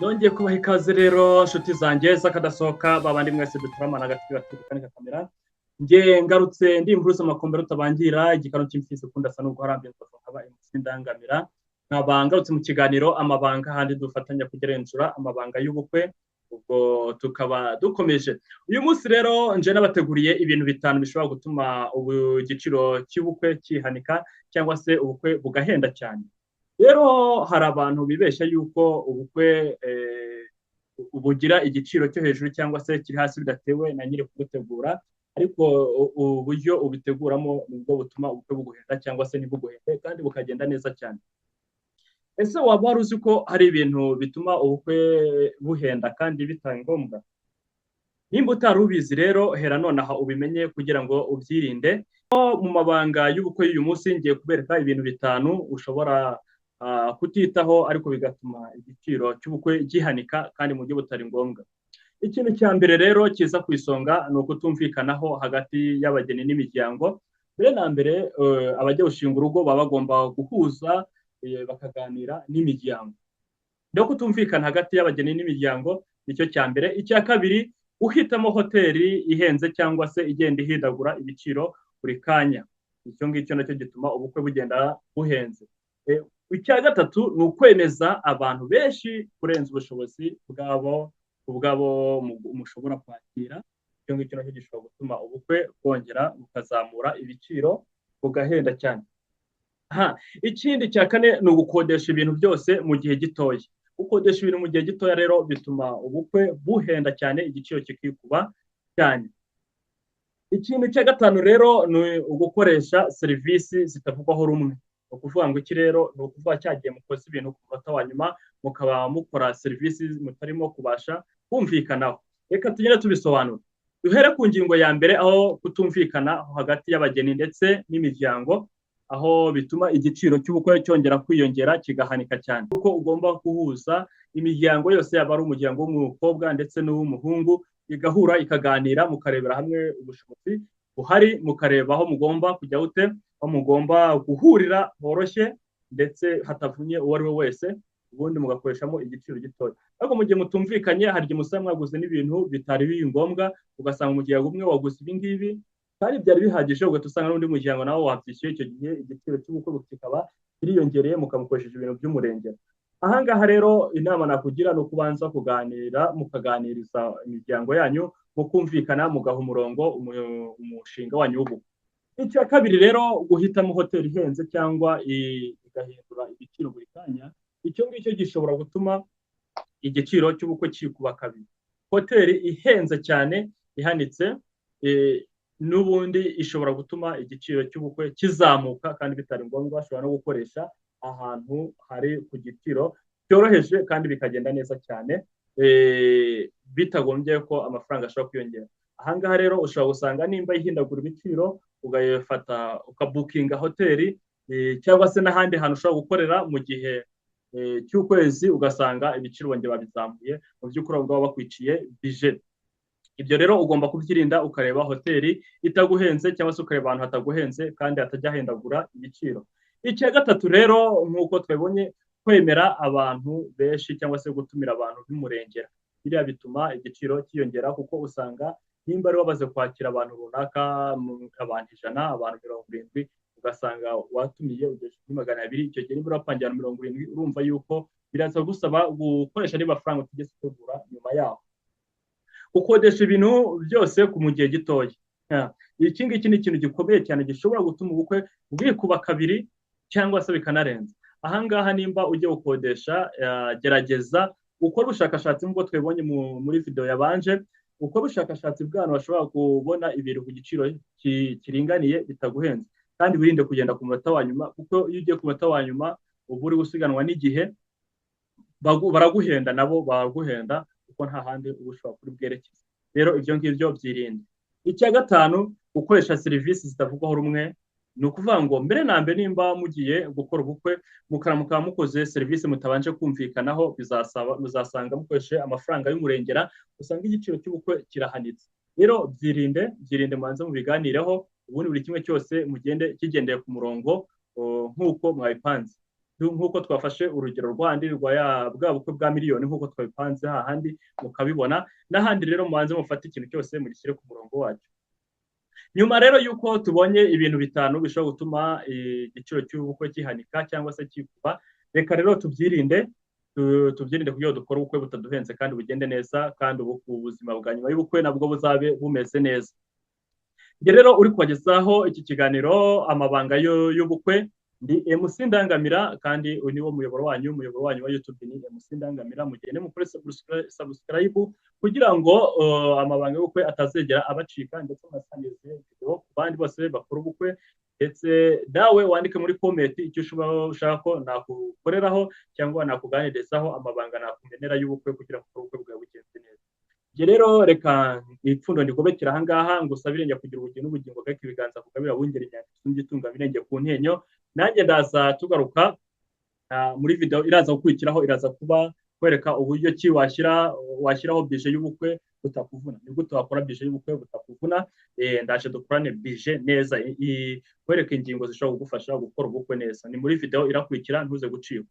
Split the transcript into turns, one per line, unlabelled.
nongeye kubaha ikaze rero nshuti zanjye z'akadasohoka babandi mwese duturamana agati gatwika kamera nge ngarutse ndi impuruza amakombe rutabangira igikano cy'imfizi ukunda asa n'ubwo harambye nkaba imusi ndangamira nkaba ngarutse mu kiganiro amabanga handi dufatanya kugerenzura amabanga y'ubukwe ubwo tukaba dukomeje uyu munsi rero nje nabateguriye ibintu bitanu bishobora gutuma igiciro cy'ubukwe kihanika cyangwa se ubukwe bugahenda cyane. Rero hari abantu bibeshya yuko ubukwe bugira igiciro cyo hejuru cyangwa se kiri hasi bidatewe na nyiri kugutegura, ariko uburyo ubiteguramo nibwo butuma ubukwe buguhenda cyangwa se ntibuguhende kandi bukagenda neza cyane. Ese waba wari uzi ko hari ibintu bituma ubukwe buhenda kandi bitari ngombwa? Nimba utari ubizi rero hera nonaha ubimenye kugira ngo ubyirinde. Mu mabanga y'ubukwe y'uyu munsi ngiye kubereka ibintu bitanu ushobora kutitaho ariko bigatuma igiciro cy'ubukwe gihanika kandi mu buryo butari ngombwa. Ikintu cya mbere rero kiza ku isonga ni ukutumvikanaho hagati y'abageni n'imiryango. Mbere na mbere abajya gushinga urugo baba bagomba guhuza bakaganira n'imiryango. No kutumvikana hagati y'abageni n'imiryango nicyo cya mbere. Icya kabiri, uhitamo hoteli ihenze cyangwa se igenda ihindagura ibiciro buri kanya, icyo ngicyo nacyo gituma ubukwe bugenda buhenze. Icya gatatu ni ukwemeza abantu benshi kurenza ubushobozi bwabo mushobora kwakira, icyo ngicyo nacyo gishobora gutuma ubukwe bwongera bukazamura ibiciro bugahenda cyane. Ikindi cya kane ni ugukodesha ibintu byose mu gihe gitoya. Gukodesha ibintu mu gihe gitoya rero bituma ubukwe buhenda cyane, igiciro kikikuba cyane. Ikintu cya gatanu rero ni ugukoresha serivisi zitavugwaho rumwe. Ukuvuga ngo iki rero ni ukuvuga cyagiye mukoze ibintu ku munota wa nyuma mukaba mukora serivisi mutarimo kubasha kumvikanaho. Reka tugende tubisobanura. Duhere ku ngingo ya mbere, aho kutumvikana hagati y'abageni ndetse n'imiryango, aho bituma igiciro cy'ubukwe cyongera kwiyongera kigahanika cyane. Kuko ugomba guhuza imiryango yose, yaba ari umuryango w'umukobwa ndetse n'uw'umuhungu, igahura ikaganira mukarebera hamwe ubushobozi buhari, mukareba aho mugomba kujya ute, aho mugomba guhurira horoshye ndetse hatavunye uwo ari we wese, ubundi mugakoreshamo igiciro gitoya. Ariko mu gihe mutumvikanye, hari igihe musanga mwaguze n'ibintu bitari biri ngombwa, ugasanga umuryango umwe waguze ibi ngibi kandi byari bihagije, ugahita usanga n'undi muryango nawo wabyishyuye, icyo gihe igiciro cy'ubukwe kikaba kiriyongereye mukamukoresheje ibintu by'umurengera. Ahangaha rero inama nakugira ni ukubanza kuganira, mukaganiriza imiryango yanyu, mukumvikana, mugaha umurongo umushinga wanyu w'ubukwe. Icya kabiri rero, guhitamo hoteli ihenze cyangwa igahindura ibiciro buri kanya, icyo ngicyo gishobora gutuma igiciro cy'ubukwe kikuba kabiri. Hoteli ihenze cyane ihanitse n'ubundi ishobora gutuma igiciro cy'ubukwe kizamuka kandi bitari ngombwa. Bashobora no gukoresha ahantu hari ku giciro cyoroheje kandi bikagenda neza cyane, bitagombye ko amafaranga ashobora kwiyongera. Ahangaha rero ushobora gusanga nimba ihindagura ibiciro, ugafata ukabukinga hoteli cyangwa se n'ahandi hantu ushobora gukorera mu gihe cy'ukwezi, ugasanga ibiciro bongeye babizamuye, mu by'ukuri baba bakwiciye bije. Ibyo rero ugomba kubyirinda, ukareba hoteli itaguhenze cyangwa se ukareba ahantu hataguhenze kandi hatajya ahendagura ibiciro. Icya gatatu rero, nk'uko twabonye, kwemera abantu benshi cyangwa se gutumira abantu b'umurengera. Biriya bituma igiciro kiyongera, kuko usanga nimba ari wabaze kwakira abantu runaka, abantu 100, abantu 70, ugasanga watumiye ugejeje kuri 200, icyo gihe niba urapangira 70, urumva yuko biraza gusaba gukoresha n'amafaranga utigeze utegura nyuma yaho. Ukodesha ibintu byose mu gihe gitoya. Iki ngiki ni ikintu gikomeye cyane gishobora gutuma ubukwe bwikuba kabiri cyangwa se bikanarenza. Ahangaha nimba ujye gukodesha, gerageza ukore ubushakashatsi nk'uko twabonye muri video yabanje, ukore ubushakashatsi bw'ahantu bashobora kubona ibintu ku giciro kiringaniye bitaguhenze, kandi wirinde kugenda ku munota wa nyuma, kuko iyo ugiye ku munota wa nyuma uba uri gusiganwa n'igihe, baraguhenda, nabo baraguhenda kuko nta handi uba ushobora kuri bwerekeze. Rero ibyo ngibyo byirinde. Icya gatanu, gukoresha serivisi zitavugwaho rumwe. Ni ukuvuga ngo mbere na mbere nimba mugiye gukora ubukwe mukaba mukoze serivisi mutabanje kumvikanaho, muzasanga mukoresheje amafaranga y'umurengera, usanga igiciro cy'ubukwe kirahanitse. Rero byirinde mubanze mubiganireho, ubundi buri kimwe cyose mugende kigendeye ku murongo nk'uko mwabipanze. nk'uko twafashe urugero rwandi rwa bwa bukwe bwa miliyoni nk'uko twabipanze hahandi mukabibona, n'ahandi rero mubanze mufate ikintu cyose mugishyire ku murongo wacyo. Nyuma rero y'uko tubonye ibintu bitanu bishobora gutuma igiciro cy'ubukwe gihanika cyangwa se kikuba, reka rero tubyirinde kugira ngo dukore ubukwe butaduhenze kandi bugende neza, kandi ubuzima bwa nyuma y'ubukwe nabwo buzabe bumeze neza. Njye rero uri kubagezaho iki kiganiro amabanga y'ubukwe, ndi MC Ndangamira, kandi uyu niwo umuyoboro wanyu wa YouTube ni MC Ndangamira. Mugende mukore subscribe kugira ngo amabanga y'ubukwe atazegera abacika, ndetse munasangize video ku bandi bose bakora ubukwe, ndetse nawe wandike muri comment icyo ushaka ko nakukoreraho cyangwa nakuganirizaho amabanga nakumenera y'ubukwe kugira ngo ubukwe bwawe bugenze neza. Njye rero reka ipfundo ndigobekera ahangaha, ngusabire njya kugira ubugingo n'ubugingo bw'iki ibiganza kugabira bungera inyanja itunga birenge ku ntenyo. Nanjye ndaza tugaruka muri video iraza gukurikiraho, iraza kuba kwereka uburyo ki washyiraho bije y'ubukwe butakuvuna. Ni gute wakora bije y'ubukwe butakuvuna? Ndaje dukorane bije neza, kwereka ingingo zishobora kugufasha gukora ubukwe neza. Ni muri video irakurikira, ntuze gucika.